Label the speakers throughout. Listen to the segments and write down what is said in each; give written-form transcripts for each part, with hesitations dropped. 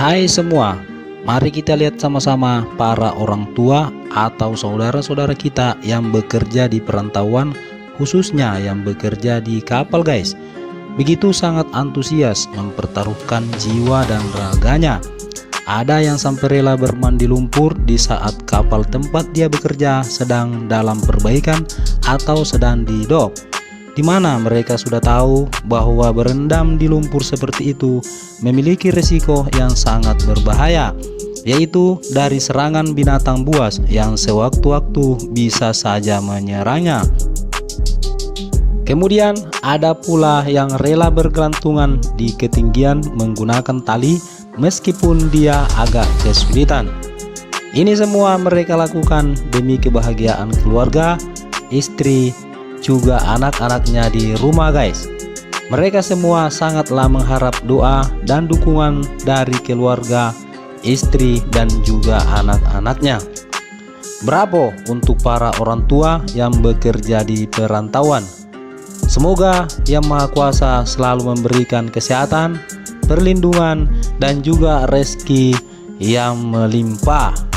Speaker 1: Hai semua, mari kita lihat sama-sama para orang tua atau saudara-saudara kita yang bekerja di perantauan, khususnya yang bekerja di kapal guys. Begitu sangat antusias mempertaruhkan jiwa dan raganya. Ada yang sampai rela bermandi lumpur di saat kapal tempat dia bekerja sedang dalam perbaikan atau sedang di dok, di mana mereka sudah tahu bahwa berendam di lumpur seperti itu memiliki resiko yang sangat berbahaya, yaitu dari serangan binatang buas yang sewaktu-waktu bisa saja menyerangnya. Kemudian ada pula yang rela bergelantungan di ketinggian menggunakan tali meskipun dia agak kesulitan. Ini semua mereka lakukan demi kebahagiaan keluarga, istri, juga anak-anaknya di rumah guys. Mereka semua sangatlah mengharap doa dan dukungan dari keluarga, istri, dan juga anak-anaknya. Bravo untuk para orang tua yang bekerja di perantauan. Semoga Yang Maha Kuasa selalu memberikan kesehatan, perlindungan, dan juga rezeki yang melimpah.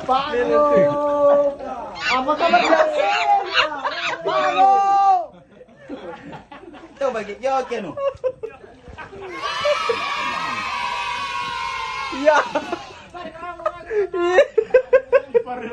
Speaker 2: Pago, apa kabar Jasin? Pago,
Speaker 3: Ito bagi jawab kan?
Speaker 2: iya.
Speaker 4: Pare